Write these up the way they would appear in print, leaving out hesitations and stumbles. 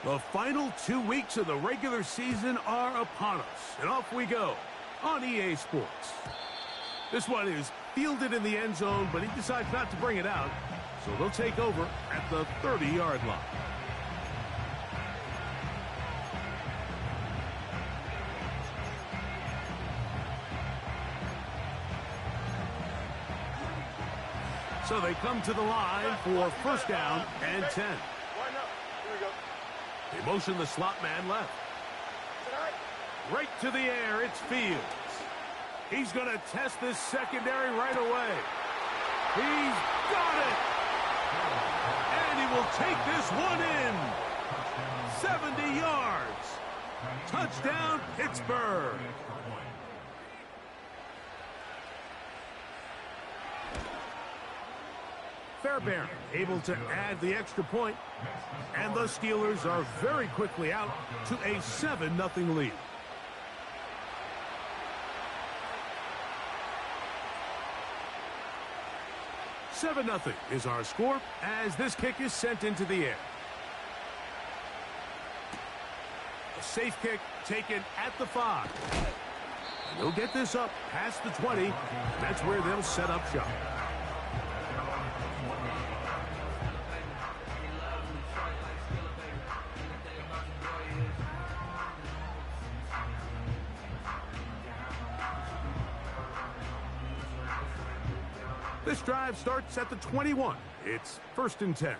The final 2 weeks of the regular season are upon us, and off we go on EA Sports. This one is fielded in the end zone, but he decides not to bring it out, so they'll take over at the 30-yard line. So they come to the line for first down and 10. They motion the slot man left. Right to the air, it's Fields. He's going to test this secondary right away. He's got it! And he will take this one in. 70 yards. Touchdown, Pittsburgh. Fairbairn able to add the extra point, and the Steelers are very quickly out to a 7-0 lead. $7-0 is our score as this kick is sent into the air. A safe kick taken at the 5. And they'll get this up past the 20, and that's where they'll set up shop. This drive starts at the 21. It's 1st and 10.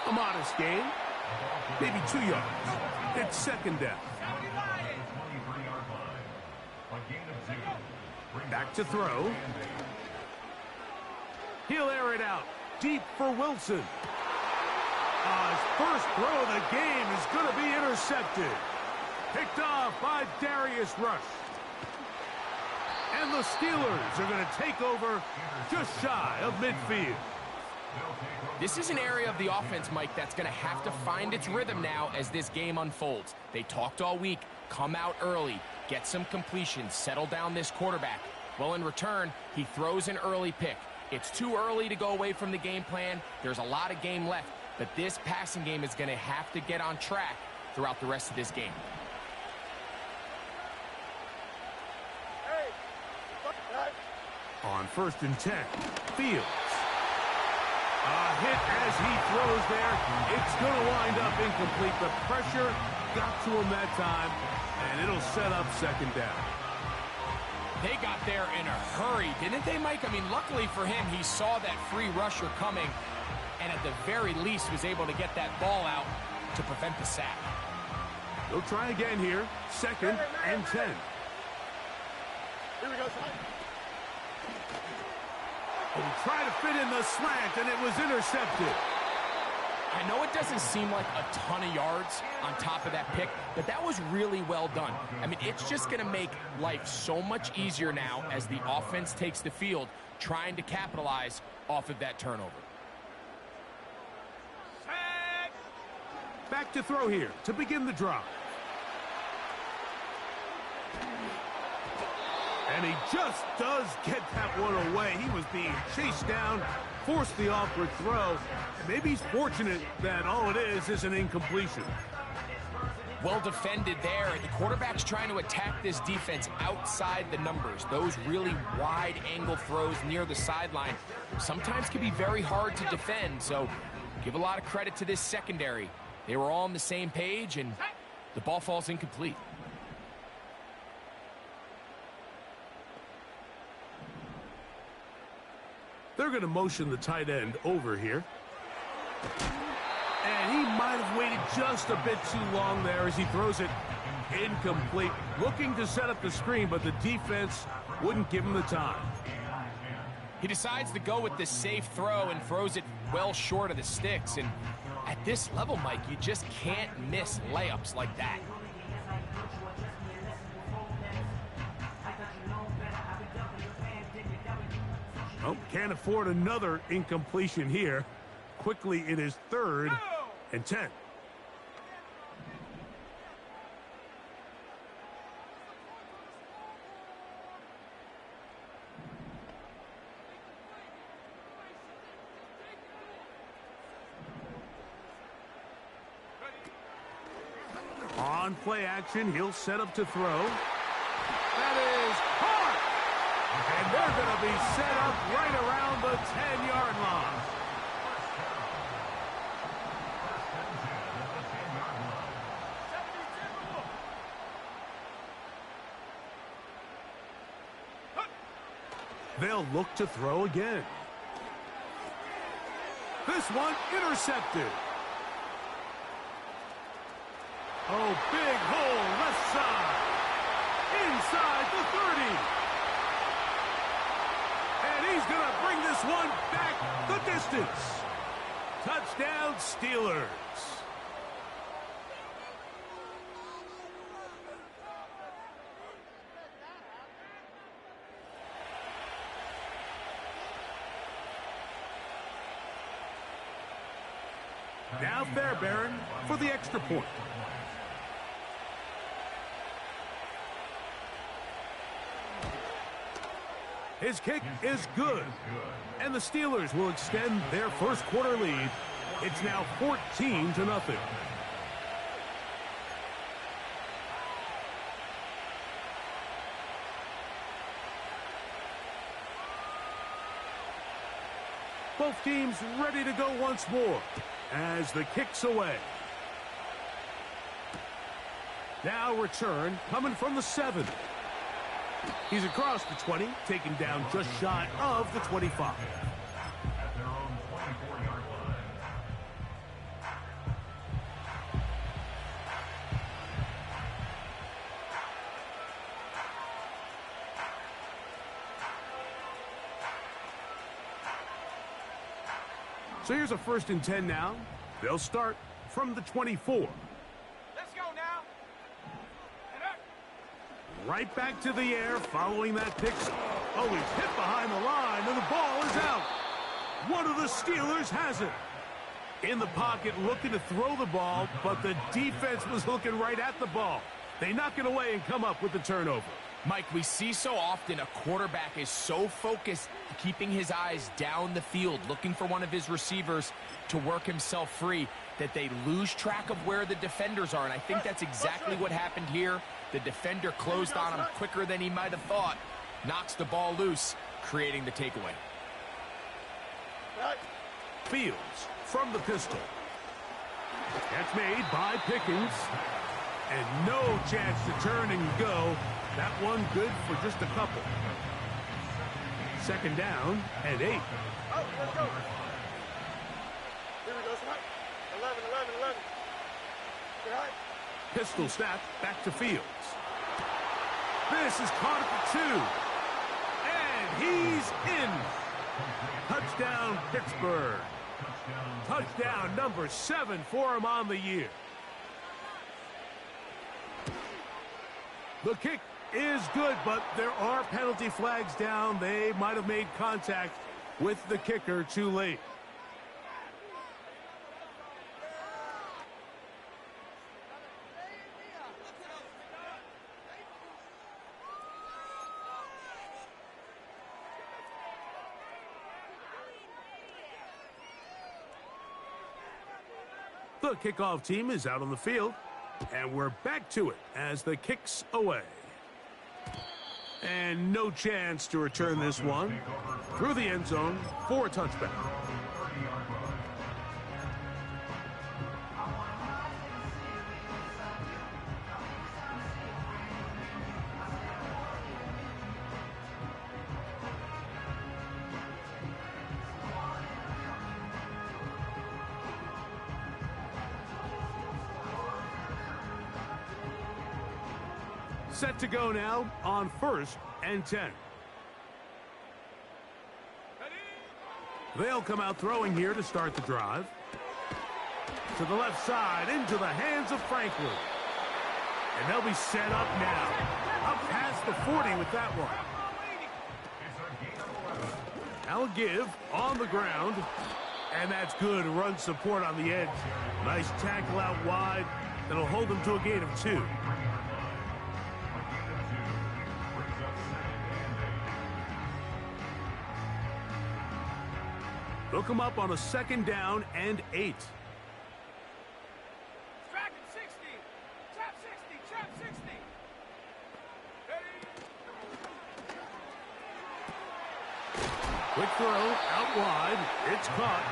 A modest gain. Maybe 2 yards. It's 2nd down. Back to throw. He'll air it out. Deep for Wilson. His first throw of the game is going to be intercepted. Picked off by Darius Rush. And the Steelers are going to take over just shy of midfield. This is an area of the offense, Mike, that's going to have to find its rhythm now as this game unfolds. They talked all week, come out early, get some completions, settle down this quarterback. Well, in return, he throws an early pick. It's too early to go away from the game plan. There's a lot of game left, but this passing game is going to have to get on track throughout the rest of this game. On 1st and 10, Fields. A hit as he throws there. It's going to wind up incomplete. The pressure got to him that time, and it'll set up 2nd down. They got there in a hurry, didn't they, Mike? I mean, luckily for him, he saw that free rusher coming, and at the very least was able to get that ball out to prevent the sack. They'll try again here. 2nd and 10. Here we go, son. And try to fit in the slant, and it was intercepted. I know it doesn't seem like a ton of yards on top of that pick, but that was really well done. I mean, it's just going to make life so much easier now as the offense takes the field, trying to capitalize off of that turnover. Back to throw here to begin the drive. And he just does get that one away. He was being chased down, forced the awkward throw. Maybe he's fortunate that all it is an incompletion. Well defended there. The quarterback's trying to attack this defense outside the numbers. Those really wide angle throws near the sideline sometimes can be very hard to defend. So give a lot of credit to this secondary. They were all on the same page, and the ball falls incomplete. They're going to motion the tight end over here. And he might have waited just a bit too long there as he throws it incomplete. Looking to set up the screen, but the defense wouldn't give him the time. He decides to go with the safe throw and throws it well short of the sticks. And at this level, Mike, you just can't miss layups like that. Oh, can't afford another incompletion here. Quickly, it is 3rd and 10. on play action. He'll set up to throw. That is hard. And they're going to be set up right around the 10-yard line. They'll look to throw again. This one intercepted. Oh, big hole left side. Inside the 30. And he's going to bring this one back the distance. Touchdown, Steelers. Now Fairbairn for the extra point. His kick is good. And the Steelers will extend their first quarter lead. It's now 14-0. Both teams ready to go once more as the kick's away. Now return coming from the 7. He's across the 20, taken down just shy of the 25. At their own 24-yard line. So here's a 1st and 10 now. They'll start from the 24. Let's go now. Right back to the air following that pick. Oh, he's hit behind the line, and the ball is out. One of the Steelers has it. In the pocket, looking to throw the ball, but the defense was looking right at the ball. They knock it away and come up with the turnover. Mike, we see so often a quarterback is so focused, keeping his eyes down the field, looking for one of his receivers to work himself free, that they lose track of where the defenders are. And I think that's exactly what happened here. The defender closed on him quicker than he might have thought. Knocks the ball loose, creating the takeaway. Fields from the pistol. That's made by Pickens. And no chance to turn and go. That one good for just a couple. 2nd down and 8. Oh, let's go. Here we go, Smart. 11. Get high. Pistol snap back to Fields. This is caught at the 2. And he's in. Touchdown, Pittsburgh. Touchdown number 7 for him on the year. The kick is good, but there are penalty flags down. They might have made contact with the kicker too late. The kickoff team is out on the field, and we're back to it as the kick's away. And no chance to return this one through the end zone for a touchback. Set to go now on 1st and 10. They'll come out throwing here to start the drive. To the left side, into the hands of Franklin. And they'll be set up now. Up past the 40 with that one. Now a give on the ground. And that's good run support on the edge. Nice tackle out wide. That'll hold them to a gain of 2. They'll come up on a 2nd down and 8. Tracking 60. Trap 60. Quick throw out wide. It's caught.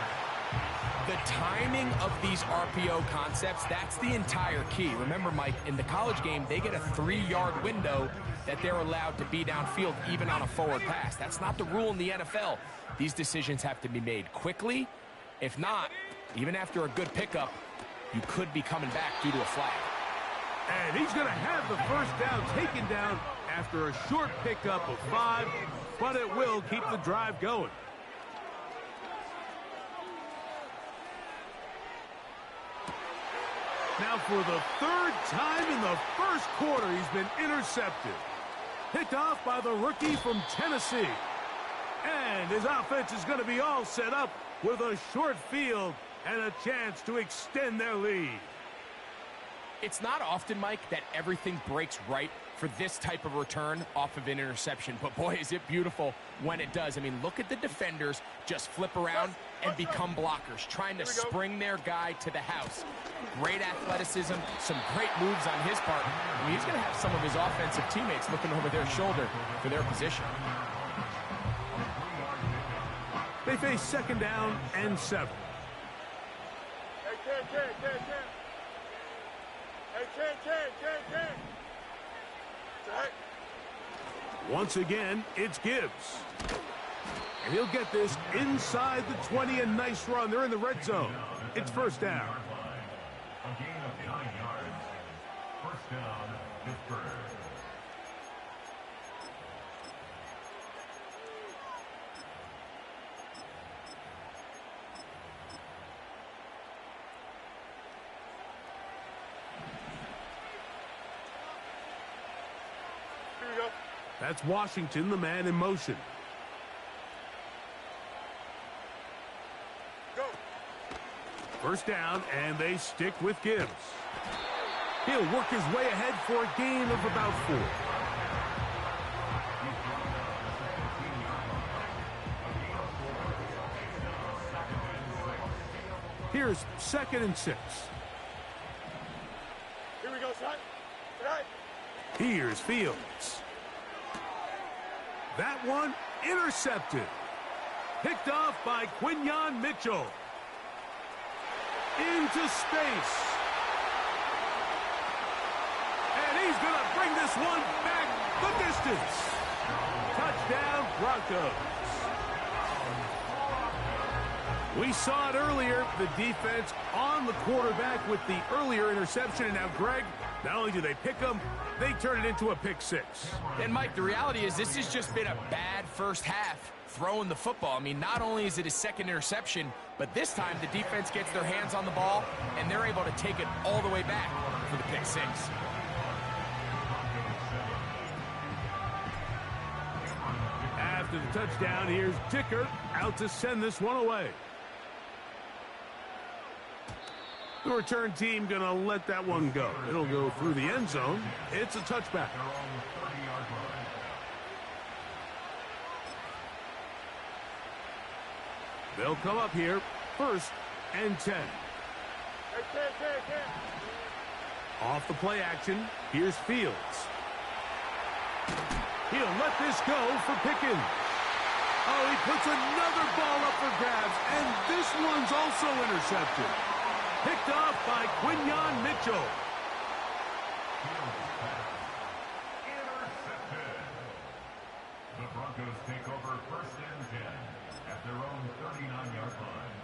The timing of these RPO concepts, that's the entire key. Remember, Mike, in the college game, they get a 3-yard window that they're allowed to be downfield even on a forward pass. That's not the rule in the NFL. These decisions have to be made quickly. If not, even after a good pickup, you could be coming back due to a flag. And he's going to have the first down taken down after a short pickup of 5, but it will keep the drive going. Now for the 3rd time in the first quarter, he's been intercepted. Picked off by the rookie from Tennessee. And his offense is going to be all set up with a short field and a chance to extend their lead. It's not often, Mike, that everything breaks right for this type of return off of an interception. But boy, is it beautiful when it does. I mean, look at the defenders just flip around and become blockers, trying to spring their guy to the house. Great athleticism, some great moves on his part. I mean, he's going to have some of his offensive teammates looking over their shoulder for their position. They face 2nd down and 7. Hey, Ken. Once again, it's Gibbs. And he'll get this inside the 20, a nice run. They're in the red zone. It's 1st down. A gain of 9 yards. 1st down, Pittsburgh. That's Washington, the man in motion. Go. 1st down, and they stick with Gibbs. He'll work his way ahead for a gain of about 4. Here's 2nd and 6. Here we go, son. Right. Here's Fields. That one intercepted. Picked off by Quinyon Mitchell. Into space. And he's going to bring this one back the distance. Touchdown, Broncos. We saw it earlier, the defense on the quarterback with the earlier interception. And now, Greg, not only do they pick him, they turn it into a pick 6. And, Mike, the reality is this has just been a bad first half throwing the football. I mean, not only is it his 2nd interception, but this time the defense gets their hands on the ball, and they're able to take it all the way back for the pick 6. After the touchdown, here's Dicker out to send this one away. The return team going to let that one go. It'll go through the end zone. It's a touchback. They'll come up here, 1st and 10. Off the play action, here's Fields. He'll let this go for Pickens. Oh, he puts another ball up for grabs, and this one's also intercepted. Picked off by Quinyon Mitchell. Intercepted. The Broncos take over 1st and 10 at their own 39-yard line.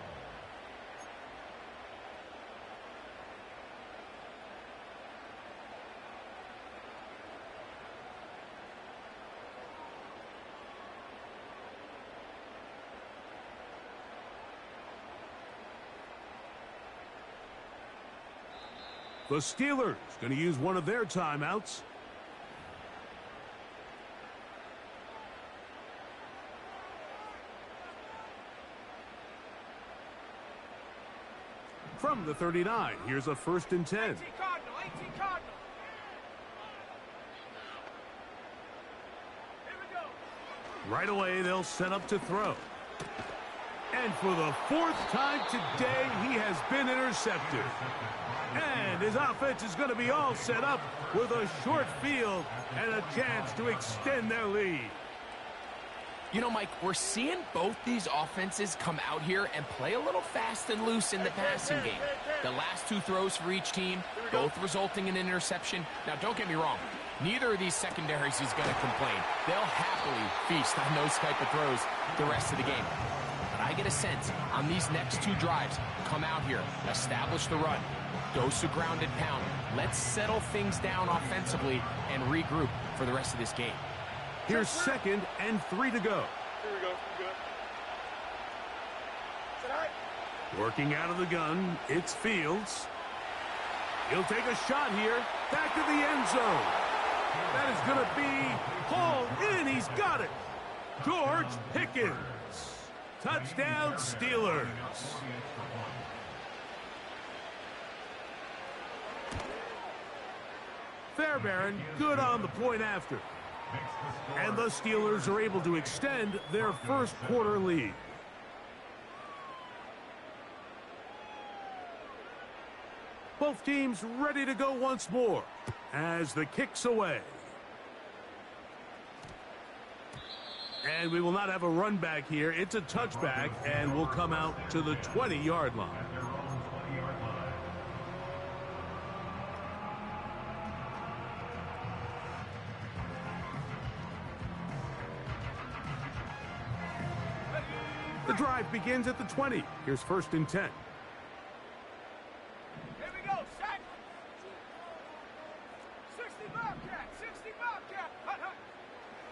The Steelers going to use one of their timeouts. From the 39, here's a 1st and 10. 18 Cardinal. Here we go. Right away, they'll set up to throw. And for the 4th time today, he has been intercepted. And his offense is going to be all set up with a short field and a chance to extend their lead. You know, Mike, we're seeing both these offenses come out here and play a little fast and loose in the passing game. The last two throws for each team, both resulting in an interception. Now, don't get me wrong. Neither of these secondaries is going to complain. They'll happily feast on those type of throws the rest of the game. But I get a sense on these next two drives, come out here, establish the run, dose of ground and pound. Let's settle things down offensively and regroup for the rest of this game. Here's 2nd and 3 to go. Here we go. Good. Tonight. Working out of the gun, it's Fields. He'll take a shot here. Back to the end zone. That is going to be hauled in. He's got it. George Pickens. Touchdown, Steelers. Fairbairn, good on the point after. And the Steelers are able to extend their first quarter lead. Both teams ready to go once more as the kick's away. And we will not have a run back here. It's a touchback and will come out to the 20-yard line. The drive begins at the 20. Here's 1st and 10. Here we go, sack. 60 Bobcat, 60 Bobcat. Hut, hut.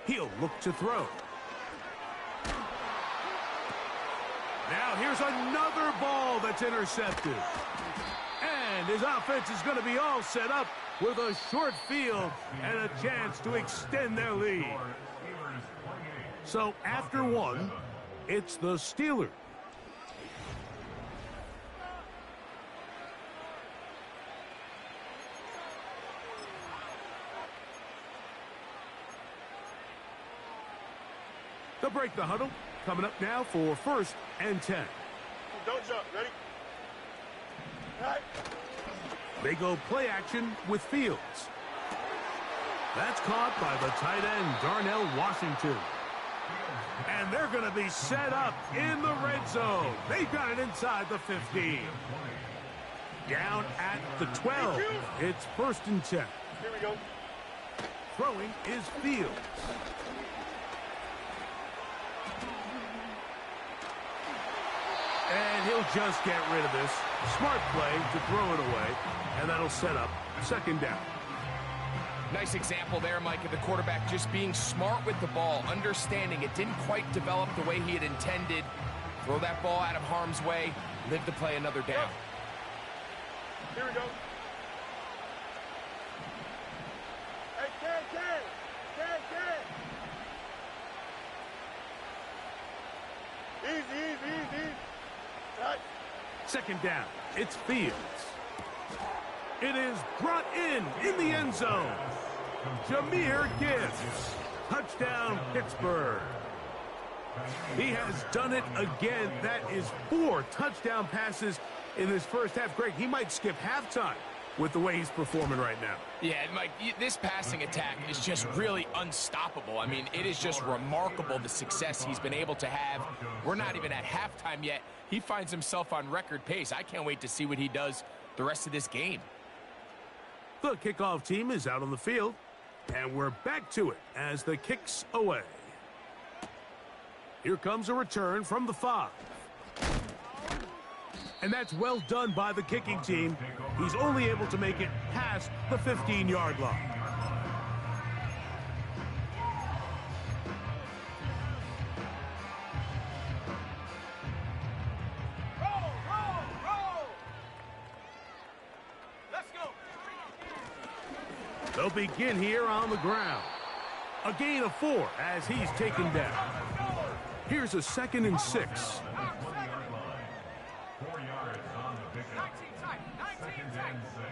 He'll look to throw. Now here's another ball that's intercepted. And his offense is going to be all set up with a short field and a chance to extend their lead. So after one, it's the Steelers. They'll break the huddle. Coming up now for 1st and 10. Don't jump. Ready? All right. They go play action with Fields. That's caught by the tight end, Darnell Washington. And they're going to be set up in the red zone. They've got it inside the 15. Down at the 12. It's 1st and 10. Here we go. Throwing is Fields. And he'll just get rid of this. Smart play to throw it away. And that'll set up 2nd down. Nice example there, Mike, of the quarterback just being smart with the ball, understanding it didn't quite develop the way he had intended. Throw that ball out of harm's way, live to play another down. Here we go. Hey, Ken. Easy. Right. 2nd down. It's Fields. It is brought in the end zone. Jahmyr Gibbs. Touchdown, Pittsburgh. He has done it again. That is 4 touchdown passes in this first half. Greg, he might skip halftime with the way he's performing right now. Yeah, Mike, this passing attack is just really unstoppable. I mean, it is just remarkable the success he's been able to have. We're not even at halftime yet. He finds himself on record pace. I can't wait to see what he does the rest of this game. The kickoff team is out on the field, and we're back to it as the kick's away. Here comes a return from the 5. And that's well done by the kicking team. He's only able to make it past the 15-yard line. Roll. Let's go. They'll begin here on the ground. A gain of 4 as he's taken down. Here's a 2nd and 6. 4 yards on the pickup. 2nd and 6.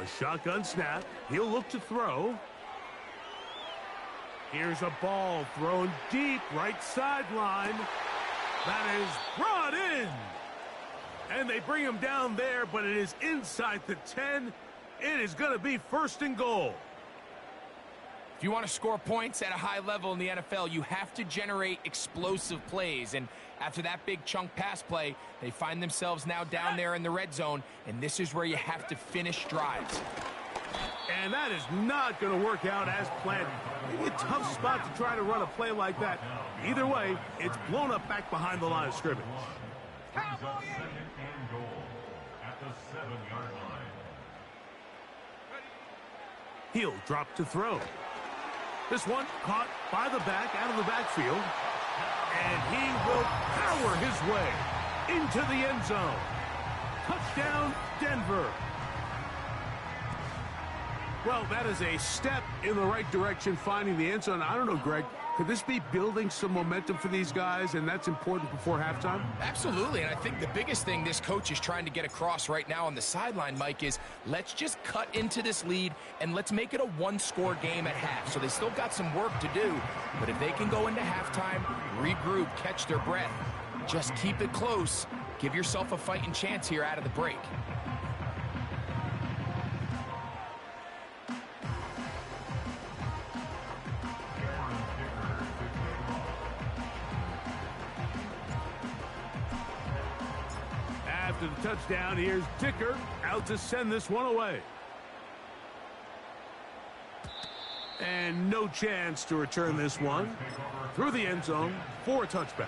A shotgun snap. He'll look to throw. Here's a ball thrown deep right sideline. That is brought in. And they bring him down there, but it is inside the 10. It is going to be 1st and goal. If you want to score points at a high level in the NFL, you have to generate explosive plays. And after that big chunk pass play, they find themselves now down there in the red zone, and this is where you have to finish drives. And that is not going to work out as planned. Maybe a tough spot to try to run a play like that. Either way, it's blown up back behind the line of scrimmage. Brings up second and goal at the 7-yard line. He'll drop to throw. This one caught by the back out of the backfield. And he will power his way into the end zone. Touchdown, Denver. Well, that is a step in the right direction, finding the end zone. I don't know, Greg, could this be building some momentum for these guys, and that's important before halftime? Absolutely, and I think the biggest thing this coach is trying to get across right now on the sideline, Mike, is let's just cut into this lead, and let's make it a one-score game at half. So they still got some work to do, but if they can go into halftime, regroup, catch their breath, just keep it close, give yourself a fighting chance here out of the break. After the touchdown, here's Dicker out to send this one away. And no chance to return this one through the end zone for a touchback.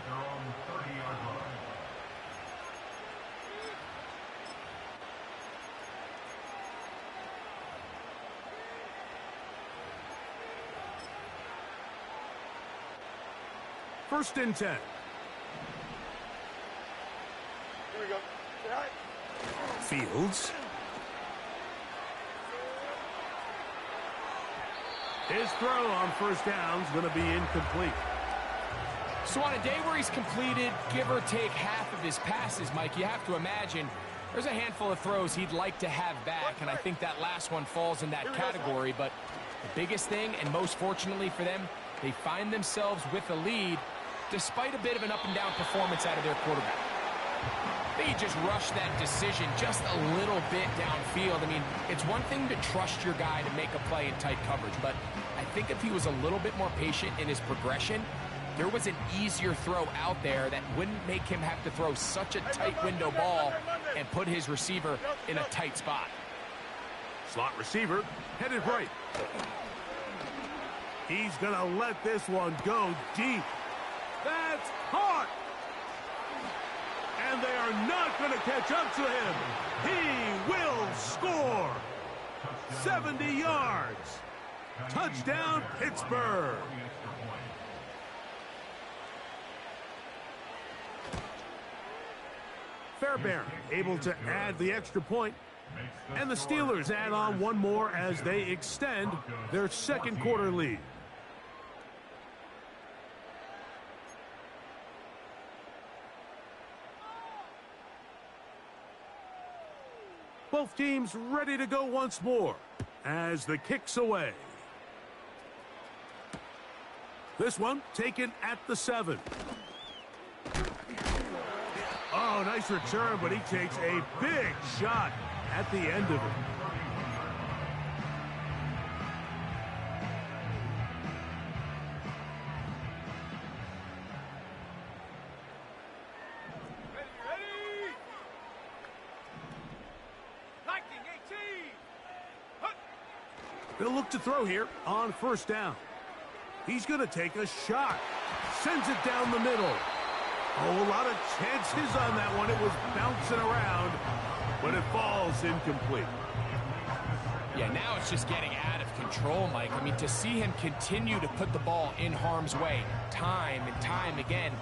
First and 10. Here we go. Fields. His throw on first down is going to be incomplete. So on a day where he's completed, give or take half of his passes, Mike, you have to imagine there's a handful of throws he'd like to have back, and I think that last one falls in that category. But the biggest thing, and most fortunately for them, they find themselves with a lead despite a bit of an up-and-down performance out of their quarterback. They just rushed that decision just a little bit downfield. I mean, it's one thing to trust your guy to make a play in tight coverage, but I think if he was a little bit more patient in his progression, there was an easier throw out there that wouldn't make him have to throw such a tight window ball and put his receiver in a tight spot. Slot receiver headed right. He's going to let this one go deep. That's caught. And they are not going to catch up to him. He will score. 70 yards. Touchdown, Pittsburgh. Fairbairn able to add the extra point. And the Steelers add on one more as they extend their second quarter lead. Both teams ready to go once more as the kick's away. This one taken at the 7. Oh, nice return, but he takes a big shot at the end of it. They'll look to throw here on first down. He's going to take a shot. Sends it down the middle. Oh, a lot of chances on that one. It was bouncing around, but it falls incomplete. Yeah, now it's just getting out of control, Mike. I mean, to see him continue to put the ball in harm's way time and time again,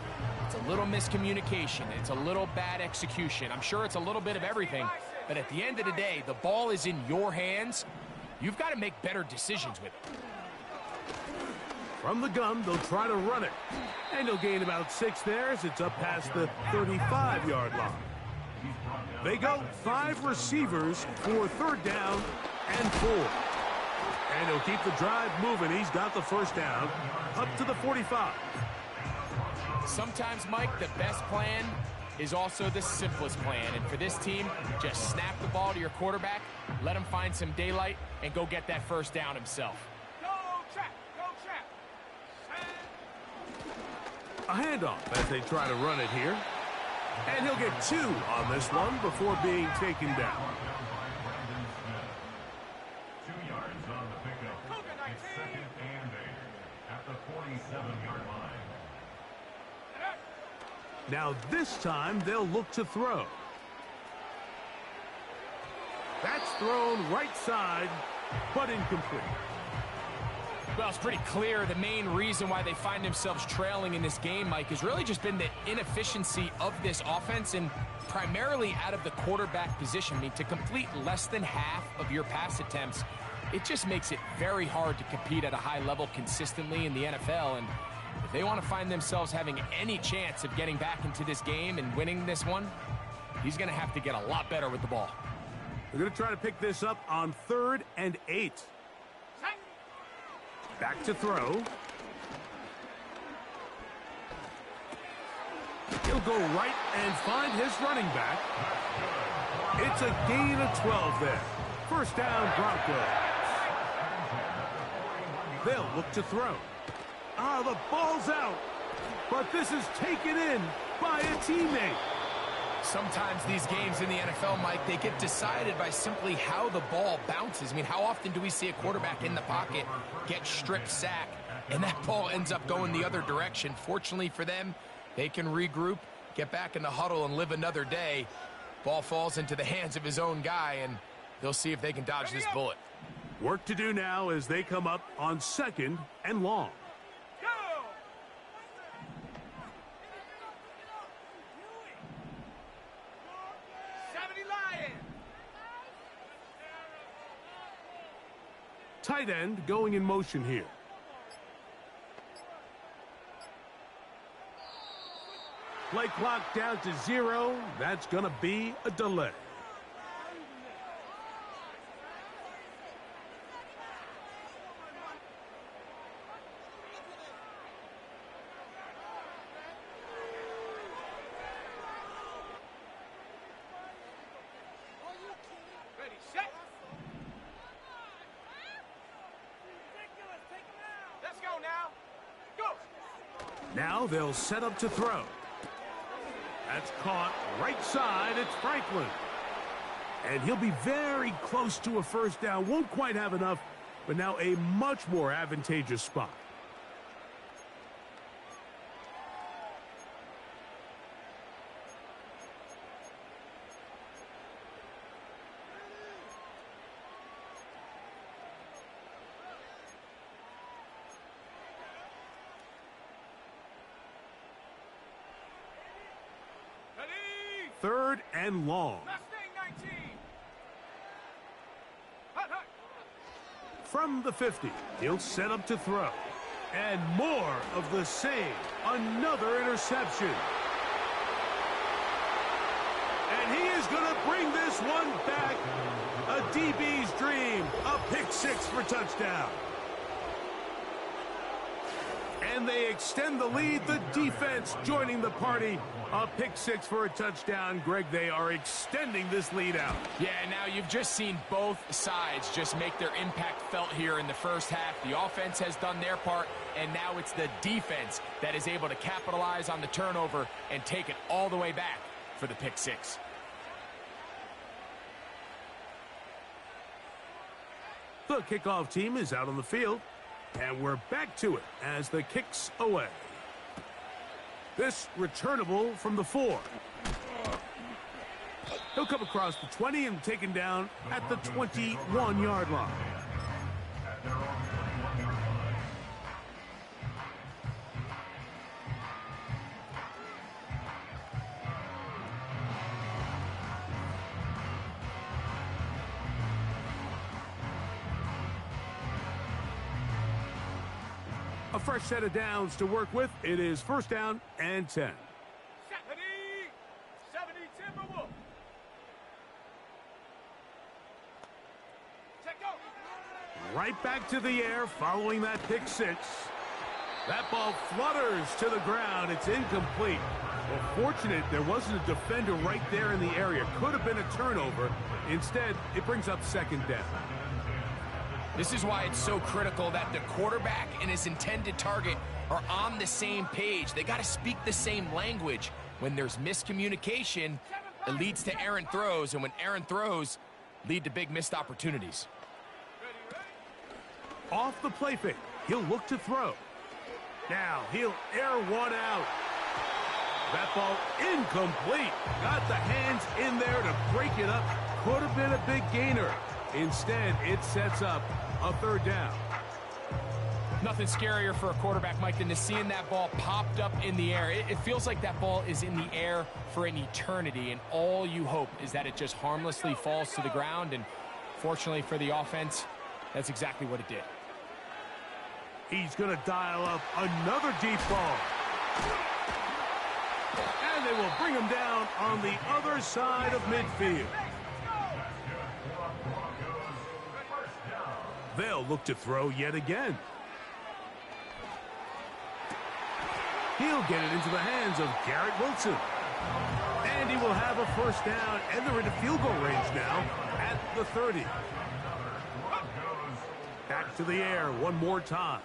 it's a little miscommunication. It's a little bad execution. I'm sure it's a little bit of everything, but at the end of the day, the ball is in your hands. You've got to make better decisions with it. From the gun, they'll try to run it. And he'll gain about 6 there as it's up past the 35-yard line. They go 5 receivers for third down and 4. And he'll keep the drive moving. He's got the first down up to the 45. Sometimes, Mike, the best plan is also the simplest plan. And for this team, just snap the ball to your quarterback, let him find some daylight, and go get that first down himself. Go track. A handoff as they try to run it here. And he'll get 2 on this one before being taken down. 2 yards on the pickup. It's 2nd and 8 at the 47-yard line. Now this time they'll look to throw. That's thrown right side, but incomplete. Well, it's pretty clear the main reason why they find themselves trailing in this game, Mike, has really just been the inefficiency of this offense and primarily out of the quarterback position. I mean, to complete less than half of your pass attempts, it just makes it very hard to compete at a high level consistently in the NFL. And if they want to find themselves having any chance of getting back into this game and winning this one, he's going to have to get a lot better with the ball. They're going to try to pick this up on 3rd and 8. Back to throw. He'll go right and find his running back. It's a gain of 12 there. First down, Broncos. They'll look to throw. The ball's out. But this is taken in by a teammate. Sometimes these games in the NFL, Mike, they get decided by simply how the ball bounces. I mean, how often do we see a quarterback in the pocket get strip sacked, and that ball ends up going the other direction? Fortunately for them, they can regroup, get back in the huddle, and live another day. Ball falls into the hands of his own guy, and they'll see if they can dodge this bullet. Work to do now as they come up on 2nd and long. Tight end going in motion here. Play clock down to 0. That's going to be a delay. Ready, set. Let's go now. Go. Now they'll set up to throw. That's caught right side. It's Franklin. And he'll be very close to a first down. Won't quite have enough, but now a much more advantageous spot. Ready. 3rd and long. Mustang 19. Hut, hut. From the 50, he'll set up to throw. And more of the same. Another interception. And he is going to bring this one back. A DB's dream. A pick 6 for touchdown. And they extend the lead. The defense joining the party. A pick 6 for a touchdown. Greg, they are extending this lead out. Yeah, now you've just seen both sides just make their impact felt here in the first half. The offense has done their part, and now it's the defense that is able to capitalize on the turnover and take it all the way back for the pick 6. The kickoff team is out on the field, and we're back to it as the kick's away. This returnable from the 4. He'll come across the 20 and taken down at the 21-yard line. At their own 21-yard line. A fresh set of downs to work with. It is first down and 10. 70 Timberwolf. Check go. Right back to the air following that pick 6. That ball flutters to the ground. It's incomplete. Well, fortunate there wasn't a defender right there in the area. Could have been a turnover. Instead, it brings up second down. This is why it's so critical that the quarterback and his intended target are on the same page. They got to speak the same language. When there's miscommunication, it leads to errant throws, and when errant throws lead to big missed opportunities. Off the play fake, he'll look to throw. Now he'll air one out. That ball incomplete. Got the hands in there to break it up. Could have been a big gainer. Instead, it sets up a third down. Nothing scarier for a quarterback, Mike, than to seeing that ball popped up in the air. It feels like that ball is in the air for an eternity, and all you hope is that it just harmlessly falls to the ground, and fortunately for the offense, that's exactly what it did. He's going to dial up another deep ball. And they will bring him down on the other side of midfield. They'll look to throw yet again. He'll get it into the hands of Garrett Wilson. And he will have a first down, and they're into field goal range now at the 30. Back to the air one more time.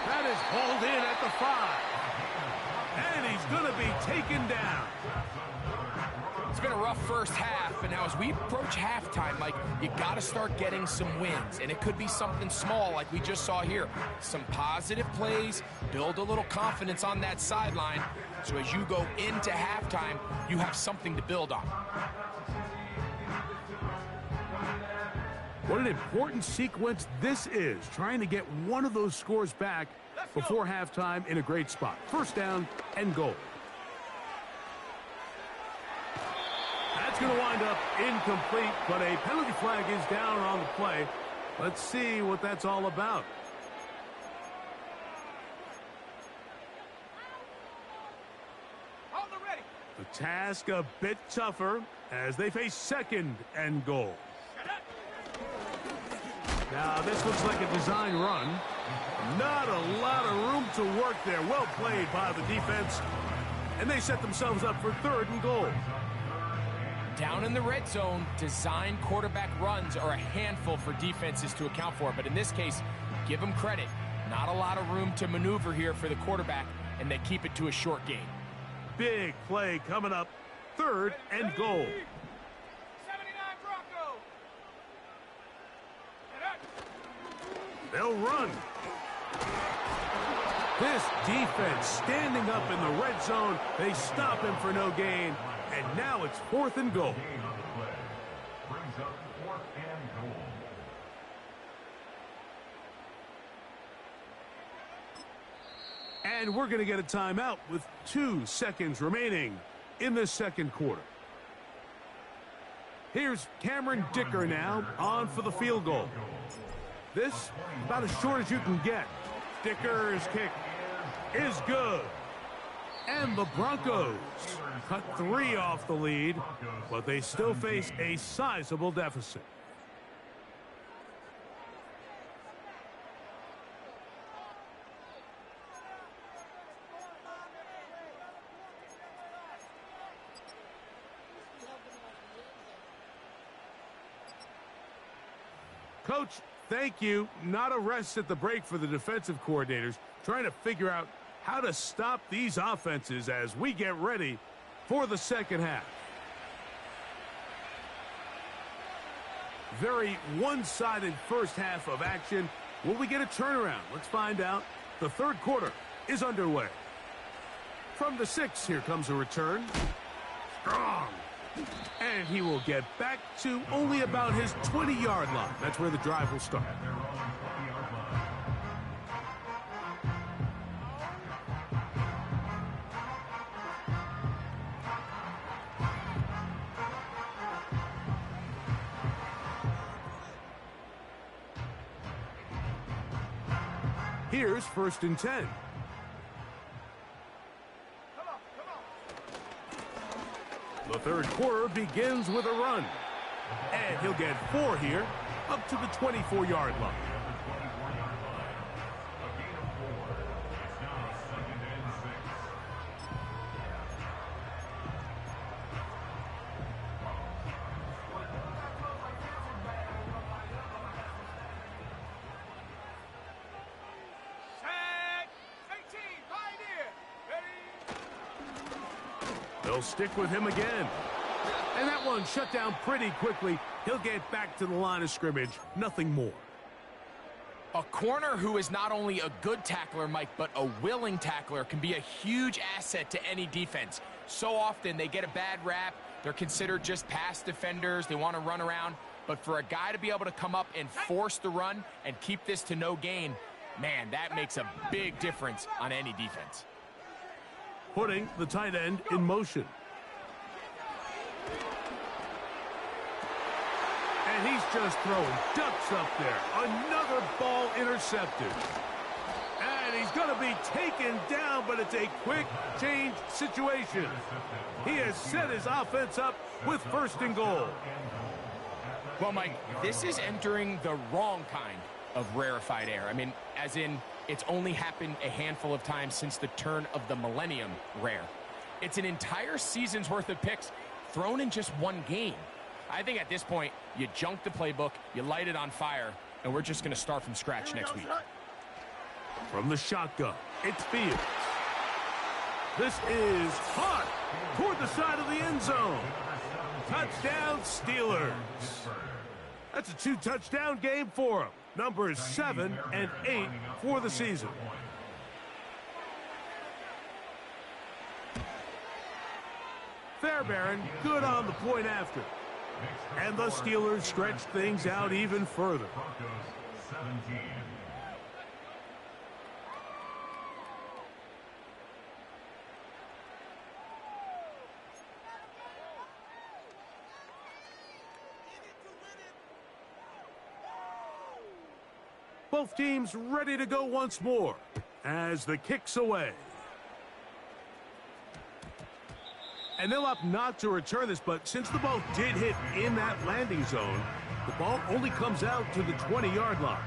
That is hauled in at the 5. And he's going to be taken down. It's been a rough first half, but now as we approach halftime, Mike, you got to start getting some wins, and it could be something small like we just saw here. Some positive plays, build a little confidence on that sideline, so as you go into halftime, you have something to build on. What an important sequence this is, trying to get one of those scores back before halftime in a great spot. First down and goal. That's going to wind up incomplete, but a penalty flag is down on the play. Let's see what that's all about. The task a bit tougher as they face second and goal. Now this looks like a design run. Not a lot of room to work there. Well played by the defense. And they set themselves up for third and goal. Down in the red zone, design quarterback runs are a handful for defenses to account for. But in this case, give them credit. Not a lot of room to maneuver here for the quarterback, and they keep it to a short gain. Big play coming up. Third and goal. 79 Bronco. They'll run. This defense standing up in the red zone. They stop him for no gain. And now it's fourth and goal. Brings up fourth and goal. And we're going to get a timeout with 2 seconds remaining in the second quarter. Here's Cameron Dicker now on for the field goal. This about as short as you can get. Dicker's kick is good. And the Broncos cut 3 off the lead, but they still face a sizable deficit. Coach, thank you. Not a rest at the break for the defensive coordinators, trying to figure out how to stop these offenses as we get ready for the second half. Very one-sided first half of action. Will we get a turnaround? Let's find out. The third quarter is underway. From the 6, here comes a return. Strong. And he will get back to only about his 20-yard line. That's where the drive will start. Here's first and 10. The third quarter begins with a run. And he'll get 4 here, up to the 24-yard line. They'll stick with him again. And that one shut down pretty quickly. He'll get back to the line of scrimmage. Nothing more. A corner who is not only a good tackler, Mike, but a willing tackler can be a huge asset to any defense. So often they get a bad rap. They're considered just pass defenders. They want to run around. But for a guy to be able to come up and force the run and keep this to no gain, man, that makes a big difference on any defense. Putting the tight end in motion. And he's just throwing ducks up there. Another ball intercepted. And he's going to be taken down, but it's a quick change situation. He has set his offense up with 1st and goal. Well, Mike, this is entering the wrong kind of rarefied air. I mean, as in, it's only happened a handful of times since the turn of the millennium rare. It's an entire season's worth of picks thrown in just one game. I think at this point, you junk the playbook, you light it on fire, and we're just going to start from scratch next week. From the shotgun, it's Fields. This is hot toward the side of the end zone. Touchdown, Steelers. That's a 2-touchdown game for them. Numbers 7 and 8 for the season. Fairbairn, good on the point after. And the Steelers stretch things out even further. Both teams ready to go once more as the kick's away. And they'll opt not to return this, but since the ball did hit in that landing zone, the ball only comes out to the 20-yard line.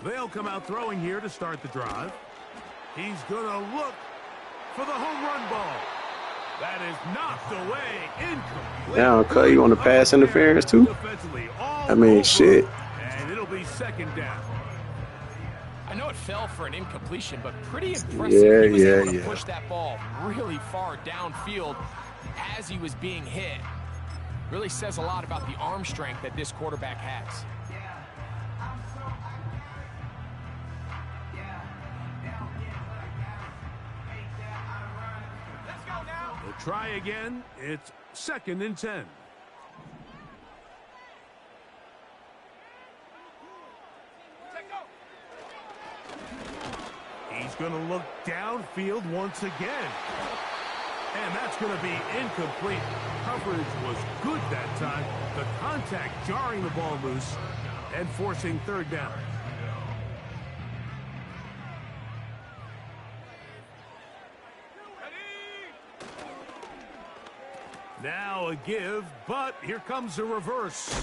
They'll come out throwing here to start the drive. He's going to look for the home run ball. That is knocked away. Incomplete. Now, cut you on the pass interference, too? I mean, shit. And it'll be 2nd down. I know it fell for an incompletion, but pretty impressive. He was able to push that ball really far downfield as he was being hit. Really says a lot about the arm strength that this quarterback has. Try again. It's 2nd and 10. He's going to look downfield once again. And that's going to be incomplete. Coverage was good that time. The contact jarring the ball loose and forcing 3rd down. Now a give, but here comes a reverse. The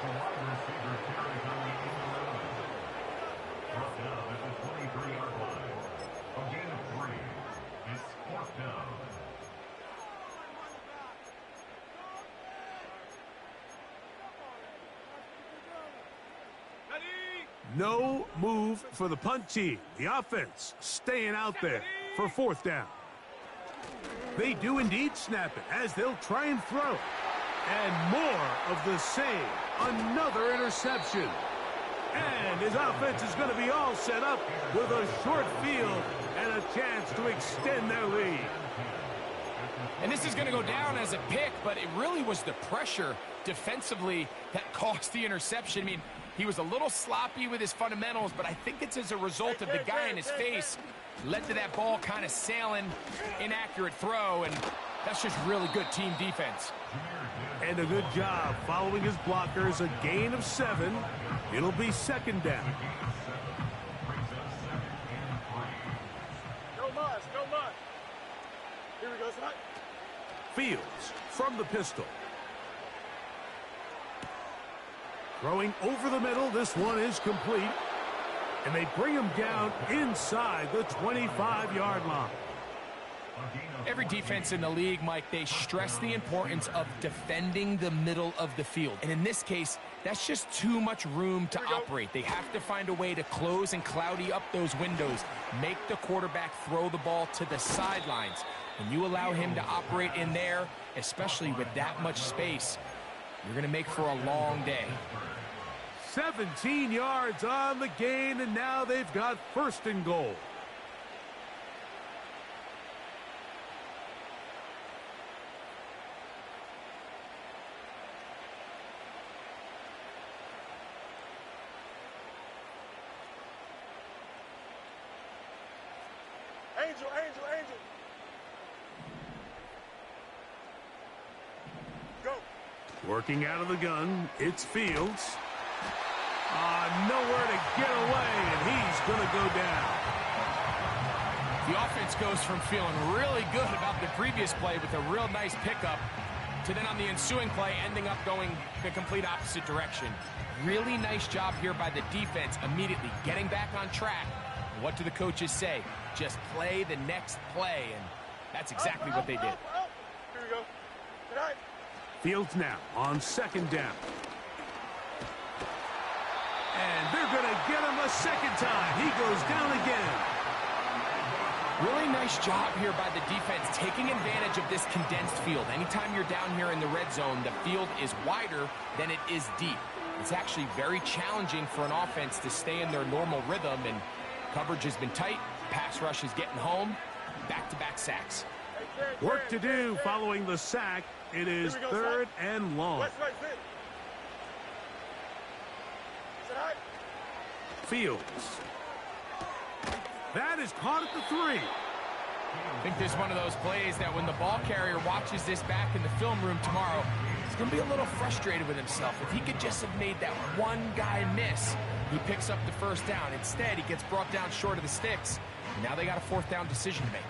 wide receiver carries on the 11. First down at the 23-yard line. A gain of 3. It's 4th down. No move for the punt team. The offense staying out there for 4th down. They do indeed snap it as they'll try and throw. And more of the same. Another interception. And his offense is going to be all set up with a short field and a chance to extend their lead. And this is going to go down as a pick, but it really was the pressure defensively that caused the interception. I mean, he was a little sloppy with his fundamentals, but I think it's as a result of the guy in his face led to that ball kind of sailing, inaccurate throw, and that's just really good team defense. And a good job following his blockers, a gain of 7. It'll be 2nd down. No muss, no muss. Here we go, son. Fields from the pistol. Throwing over the middle, this one is complete. And they bring him down inside the 25-yard line. Every defense in the league, Mike, they stress the importance of defending the middle of the field. And in this case, that's just too much room to operate. They have to find a way to close and cloudy up those windows, make the quarterback throw the ball to the sidelines. When you allow him to operate in there, especially with that much space, you're going to make for a long day. 17 yards on the gain, and now they've got first and goal. Angel, Angel, Angel. Go. Working out of the gun, it's Fields. Nowhere to get away, and he's going to go down. The offense goes from feeling really good about the previous play with a real nice pickup to then on the ensuing play ending up going the complete opposite direction. Really nice job here by the defense immediately getting back on track. What do the coaches say? Just play the next play, and that's exactly what they did. Here we go. Tonight. Fields now on second down. And they're going to get him a second time. He goes down again. Really nice job here by the defense taking advantage of this condensed field. Anytime you're down here in the red zone, the field is wider than it is deep. It's actually very challenging for an offense to stay in their normal rhythm, and coverage has been tight. Pass rush is getting home. Back-to-back sacks. Work to do following the sack. It is third and long. Fields. That is caught at the 3. I think this is one of those plays that when the ball carrier watches this back in the film room tomorrow, he's going to be a little frustrated with himself. If he could just have made that one guy miss, he picks up the first down. Instead, he gets brought down short of the sticks. And now they got a fourth down decision to make.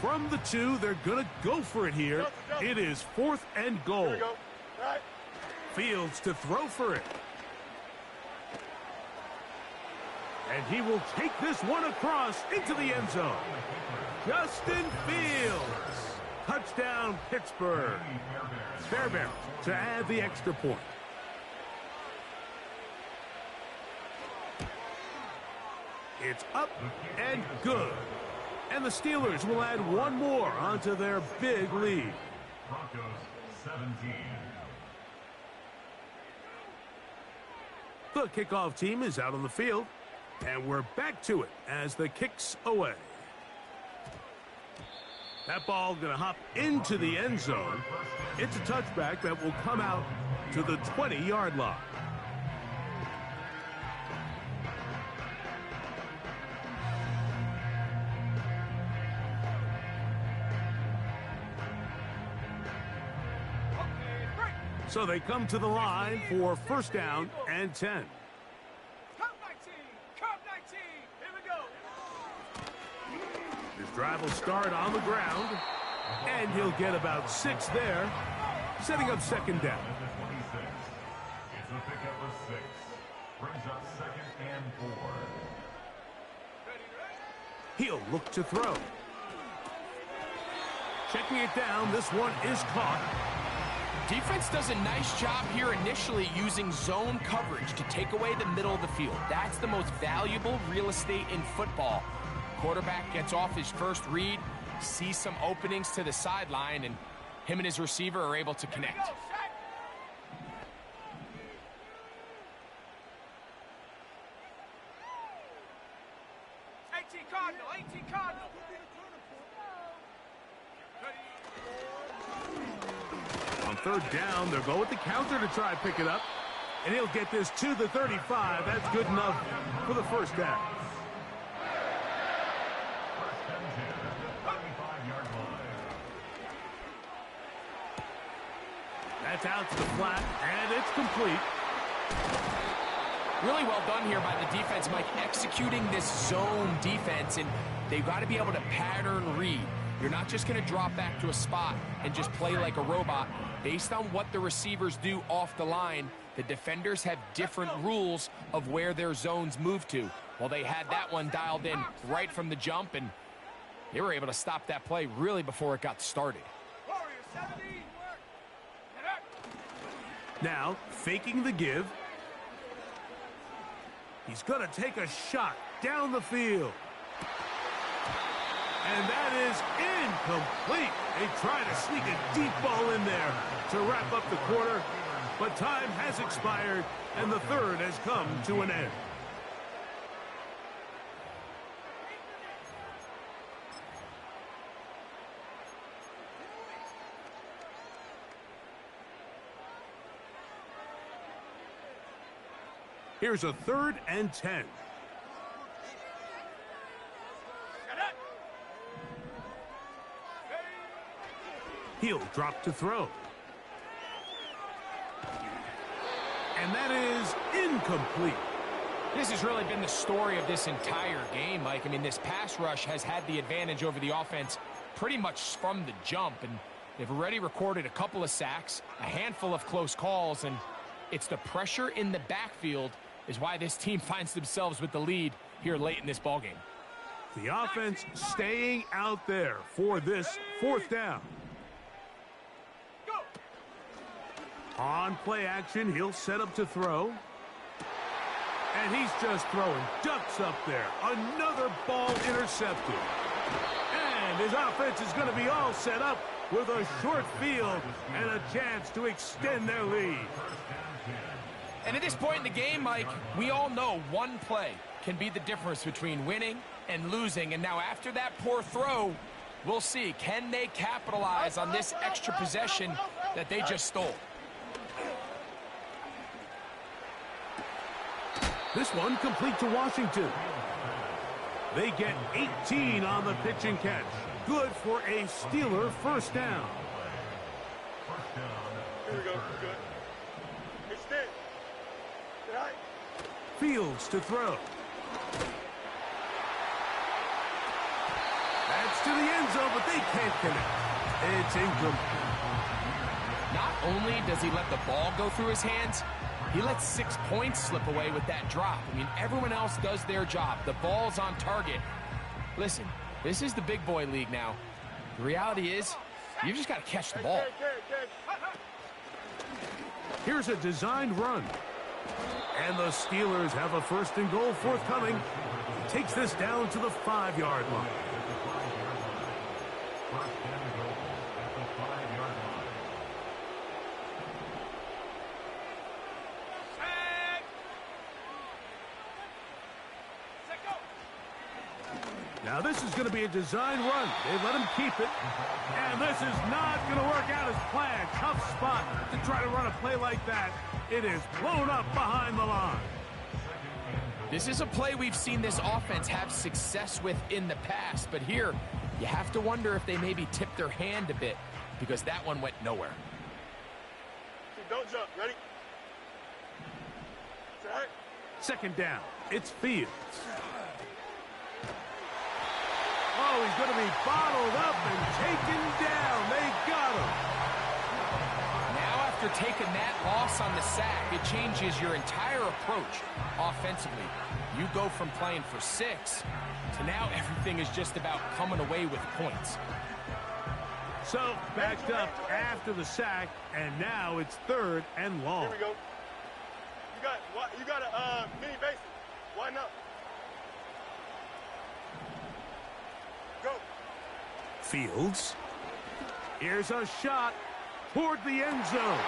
From the 2, they're going to go for it here. It is fourth and goal. Fields to throw for it. And he will take this one across into the end zone. Justin Fields. Touchdown, Pittsburgh. Fairbairn to add the extra point. It's up and good. And the Steelers will add one more onto their big lead. Broncos 17. The kickoff team is out on the field, and we're back to it as the kick's away. That ball going to hop into the end zone. It's a touchback that will come out to the 20-yard line. So they come to the line for first down and 10. Come 19, come 19, here we go. His drive will start on the ground, and he'll get about 6 there, setting up second down. It's a pickup of 6. Brings up second and 4. He'll look to throw. Checking it down, this one is caught. Defense does a nice job here initially using zone coverage to take away the middle of the field. That's the most valuable real estate in football. Quarterback gets off his first read, sees some openings to the sideline, and him and his receiver are able to connect. 18 Cardinal, 18 Cardinal. On third down, they'll go with the counter to try and pick it up. And he'll get this to the 35. That's good enough for the first down. That's out to the flat, and it's complete. Really well done here by the defense, Mike, executing this zone defense, and they've got to be able to pattern read. You're not just going to drop back to a spot and just play like a robot. Based on what the receivers do off the line, the defenders have different rules of where their zones move to. Well, they had that one dialed in right from the jump, and they were able to stop that play really before it got started. Now, faking the give. He's going to take a shot down the field. And that is incomplete. They try to sneak a deep ball in there to wrap up the quarter, but time has expired, and the third has come to an end. Here's a 3rd and 10. He'll drop to throw. And that is incomplete. This has really been the story of this entire game, Mike. I mean, this pass rush has had the advantage over the offense pretty much from the jump, and they've already recorded a couple of sacks, a handful of close calls, and it's the pressure in the backfield is why this team finds themselves with the lead here late in this ballgame. The offense staying out there for this 4th down. On play action, he'll set up to throw. And he's just throwing ducks up there. Another ball intercepted. And his offense is going to be all set up with a short field and a chance to extend their lead. And at this point in the game, Mike, we all know one play can be the difference between winning and losing. And now after that poor throw, we'll see, can they capitalize on this extra possession that they just stole? This one complete to Washington. They get 18 on the pitch and catch. Good for a Steeler 1st down. Here we go. Good. Extend. Right. Fields to throw. That's to the end zone, but they can't connect. It's incomplete. Not only does he let the ball go through his hands, he lets 6 points slip away with that drop. I mean, everyone else does their job. The ball's on target. Listen, this is the big boy league now. The reality is, you just got to catch the ball. Here's a designed run. And the Steelers have a 1st and goal forthcoming. He takes this down to the 5-yard line. Now this is going to be a design run. They let him keep it. And this is not going to work out as planned. Tough spot to try to run a play like that. It is blown up behind the line. This is a play we've seen this offense have success with in the past, but here you have to wonder if they maybe tipped their hand a bit because that one went nowhere. Don't jump. Ready? Right. 2nd down. It's Fields. Oh, he's going to be bottled up and taken down. They got him. Now after taking that loss on the sack, it changes your entire approach offensively. You go from playing for 6 to now everything is just about coming away with points. So backed up after the sack, and now it's 3rd and long. Here we go. You got a mini bases. Why not? Go. Fields. Here's a shot toward the end zone.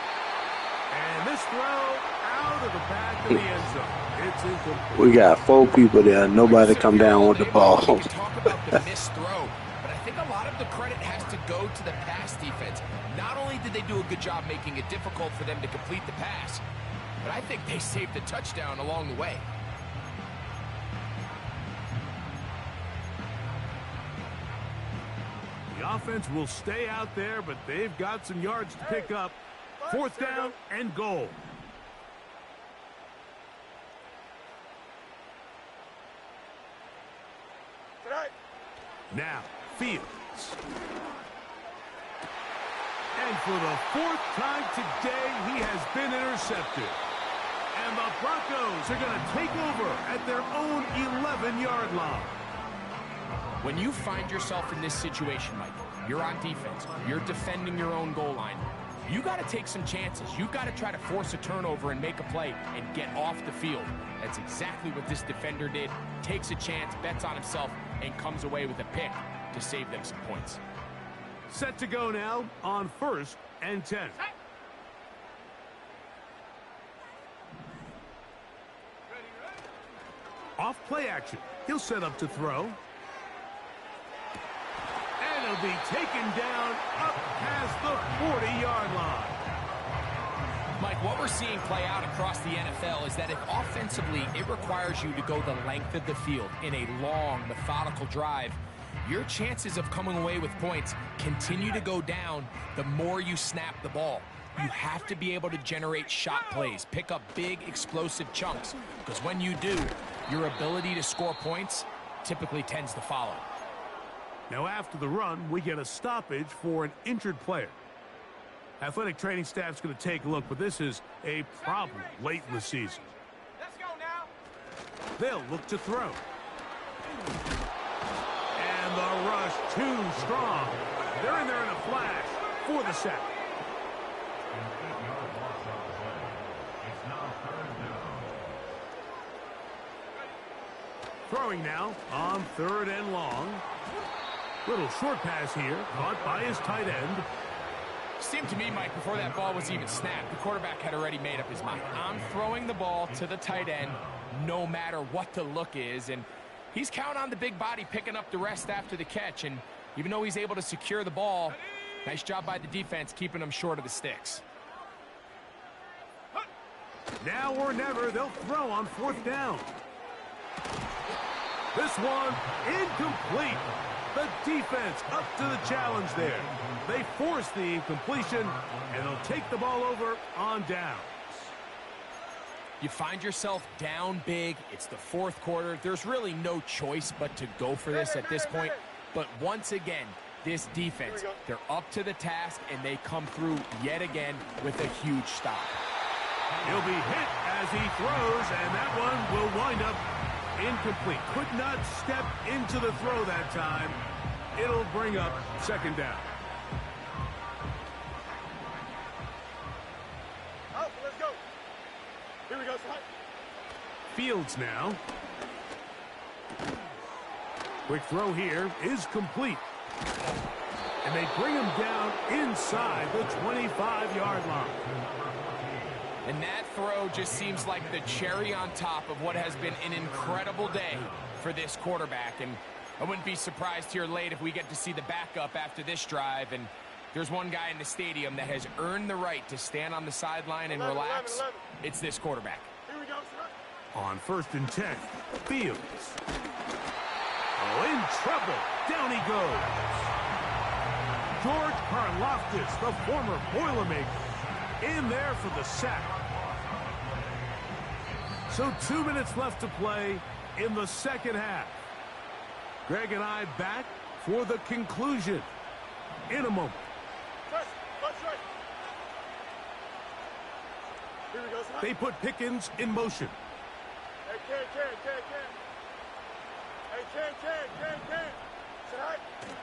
And this throw out of the back of the end zone. It's incomplete. We got 4 people there. Nobody come down with the ball. Talk about the missed throw, but I think a lot of the credit has to go to the pass defense. Not only did they do a good job making it difficult for them to complete the pass, but I think they saved a touchdown along the way. The offense will stay out there, but they've got some yards to pick up. 4th down and goal. Now, Fields. And for the 4th time today, he has been intercepted. And the Broncos are going to take over at their own 11-yard line. When you find yourself in this situation, Mike, you're on defense, you're defending your own goal line, you got to take some chances. You got to try to force a turnover and make a play and get off the field. That's exactly what this defender did. Takes a chance, bets on himself, and comes away with a pick to save them some points. Set to go now on 1st and 10. Off play action. He'll set up to throw. And he'll be taken down up past the 40-yard line. Mike, what we're seeing play out across the NFL is that if offensively it requires you to go the length of the field in a long, methodical drive, your chances of coming away with points continue to go down the more you snap the ball. You have to be able to generate shot plays, pick up big, explosive chunks, because when you do, your ability to score points typically tends to follow. Now after the run, we get a stoppage for an injured player. Athletic training staff's going to take a look, but this is a problem late in the season. Let's go now. They'll look to throw. And the rush too strong. They're in there in a flash for the sack. Throwing now on 3rd and long. Little short pass here, caught by his tight end. Seemed to me, Mike, before that ball was even snapped, the quarterback had already made up his mind. I'm throwing the ball to the tight end no matter what the look is, and he's counting on the big body picking up the rest after the catch, and even though he's able to secure the ball, nice job by the defense keeping him short of the sticks. Now or never, they'll throw on 4th down. This one incomplete. The defense up to the challenge there. They force the incompletion, and they'll take the ball over on downs. You find yourself down big. It's the 4th quarter. There's really no choice but to go for this at this point. But once again, this defense, they're up to the task, and they come through yet again with a huge stop. He'll be hit as he throws, and that one will wind up incomplete. Could not step into the throw that time. It'll bring up 2nd down. Out, let's go. Here we go, son. Fields now. Quick throw here is complete. And they bring him down inside the 25-yard line. And that throw just seems like the cherry on top of what has been an incredible day for this quarterback. And I wouldn't be surprised here late if we get to see the backup after this drive. And there's one guy in the stadium that has earned the right to stand on the sideline and relax. It's this quarterback. Here we go, son. On 1st and 10, Fields. Oh, in trouble. Down he goes. George Karlaftis, the former Boilermaker, in there for the sack. So 2 minutes left to play in the 2nd half. Greg and I back for the conclusion in a moment. Press, right. Here we go, son. They put Pickens in motion. Hey, Ken. Hey, Ken. Son.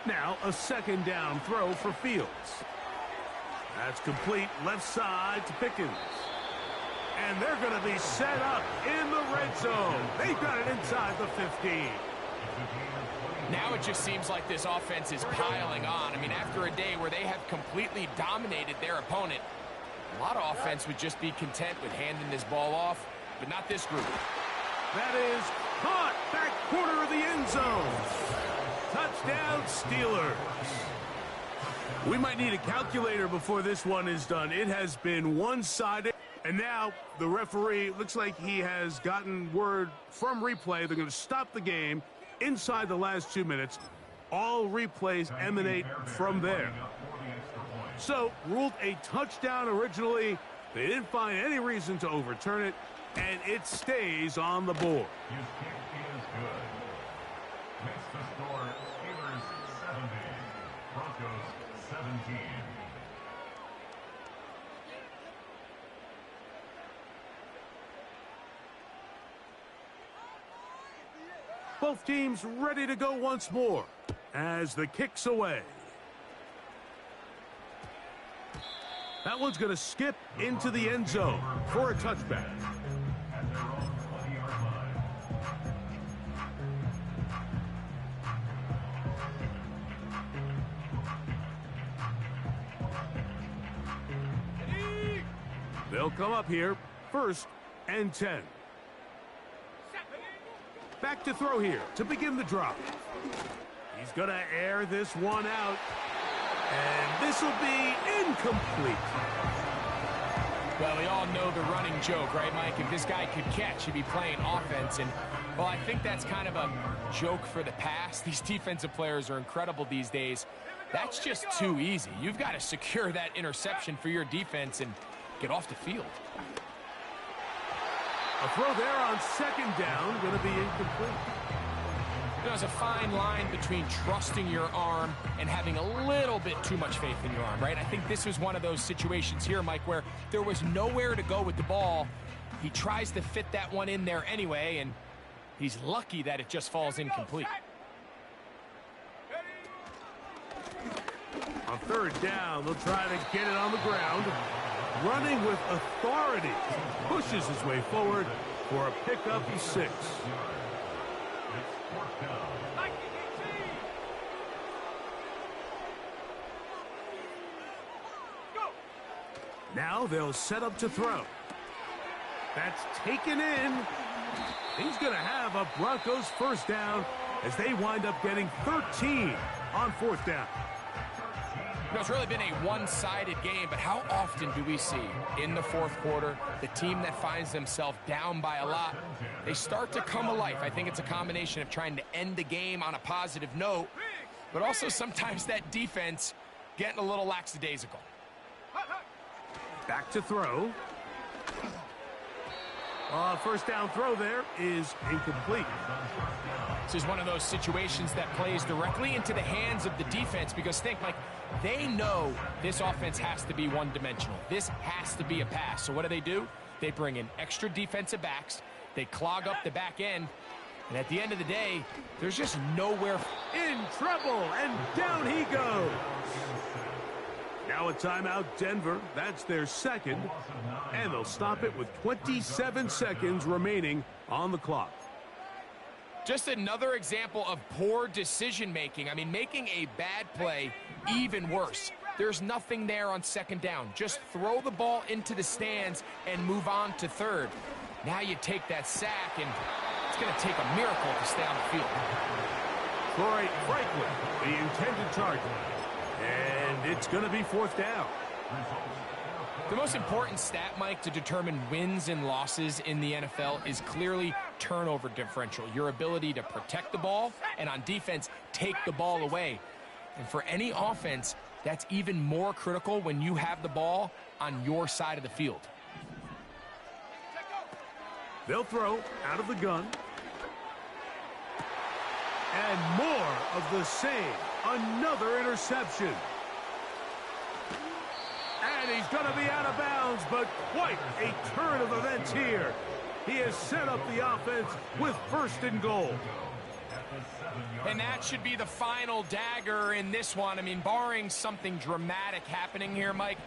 Now a 2nd down throw for Fields. That's complete left side to Pickens. And they're going to be set up in the red zone. They've got it inside the 15. Now it just seems like this offense is piling on. I mean, after a day where they have completely dominated their opponent, a lot of offense would just be content with handing this ball off, but not this group. That is caught back corner of the end zone. Touchdown, Steelers. We might need a calculator before this one is done. It has been one-sided. And now the referee looks like he has gotten word from replay. They're going to stop the game inside the last 2 minutes. All replays emanate from there. So, ruled a touchdown originally. They didn't find any reason to overturn it, and it stays on the board. His kick is good. Makes the score Steelers 70. 17. Both teams ready to go once more as the kick's away. That one's going to skip into the end zone for a touchback. At their own 20-yard line. They'll come up here, 1st and 10. Back to throw here to begin the drop. He's going to air this one out. And this will be incomplete. Well, we all know the running joke, right, Mike? If this guy could catch, he'd be playing offense. And, well, I think that's kind of a joke for the past. These defensive players are incredible these days. That's just too easy. You've got to secure that interception for your defense and get off the field. A throw there on 2nd down, going to be incomplete. There's a fine line between trusting your arm and having a little bit too much faith in your arm, right? I think this was one of those situations here, Mike, where there was nowhere to go with the ball. He tries to fit that one in there anyway, and he's lucky that it just falls incomplete. On 3rd down, they'll try to get it on the ground. Running with authority, pushes his way forward for a pickup of 6. It's 4th down. Now they'll set up to throw. That's taken in. He's going to have a Broncos 1st down as they wind up getting 13 on 4th down. You know, it's really been a one-sided game, but how often do we see in the 4th quarter the team that finds themselves down by a lot, they start to come alive. I think it's a combination of trying to end the game on a positive note, but also sometimes that defense getting a little lackadaisical. Back to throw. 1st down throw there is incomplete. This is one of those situations that plays directly into the hands of the defense because think, Mike, they know this offense has to be one-dimensional. This has to be a pass. So what do? They bring in extra defensive backs. They clog up the back end. And at the end of the day, there's just nowhere. In trouble, and down he goes. Now a timeout, Denver. That's their 2nd. And they'll stop it with 27 seconds remaining on the clock. Just another example of poor decision-making. I mean, making a bad play even worse. There's nothing there on 2nd down. Just throw the ball into the stands and move on to 3rd. Now you take that sack, and it's going to take a miracle to stay on the field. Troy Franklin, the intended target. And it's going to be 4th down. The most important stat, Mike, to determine wins and losses in the NFL is clearly turnover differential, your ability to protect the ball and on defense take the ball away. And for any offense, that's even more critical when you have the ball on your side of the field. They'll throw out of the gun. And more of the same. Another interception. And he's going to be out of bounds, but quite a turn of events here. He has set up the offense with 1st and goal. And that should be the final dagger in this one. I mean, barring something dramatic happening here, Mike,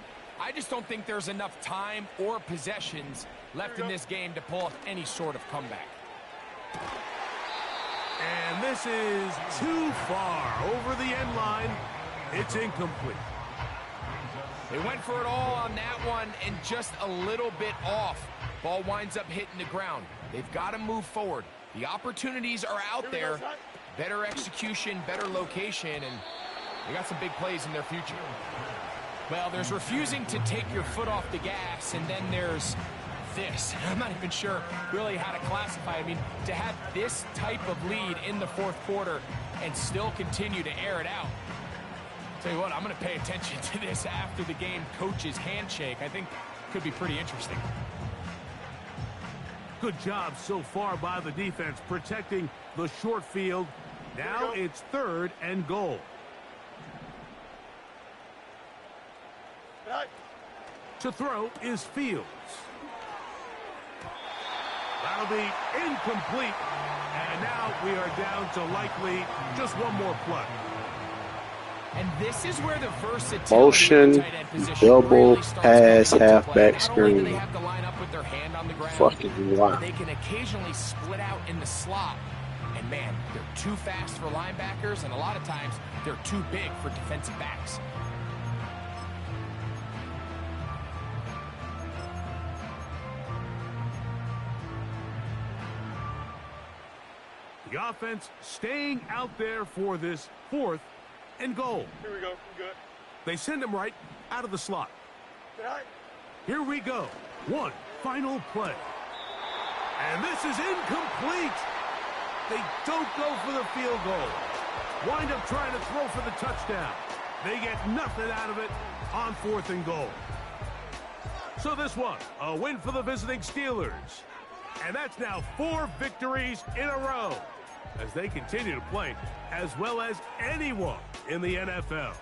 I just don't think there's enough time or possessions left in this game to pull off any sort of comeback. And this is too far over the end line. It's incomplete. They went for it all on that one and just a little bit off. Ball winds up hitting the ground. They've got to move forward. The opportunities are out there. Better execution, better location, and they got some big plays in their future. Well, there's refusing to take your foot off the gas, and then there's this. I'm not even sure really how to classify. I mean, to have this type of lead in the 4th quarter and still continue to air it out. Tell you what, I'm going to pay attention to this after the game coach's handshake. I think could be pretty interesting. Good job so far by the defense protecting the short field. Now it's 3rd and goal. To throw is Fields. That'll be incomplete. And now we are down to likely just one more play. And this is where the versatility Motion, of the tight end position double, really starts pass, coming into play. halfback Not only do they screen. have to line up with their hand on the ground, Fucking wow. but they can occasionally split out in the slot. And man, they're too fast for linebackers, and a lot of times they're too big for defensive backs. The offense staying out there for this 4th and goal. Here we go. We good. They send him right out of the slot. Good night. Here we go. One final play. And this is incomplete. They don't go for the field goal. Wind up trying to throw for the touchdown. They get nothing out of it on 4th and goal. So this one, a win for the visiting Steelers. And that's now 4 victories in a row as they continue to play as well as anyone in the NFL.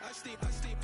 I stay, broski,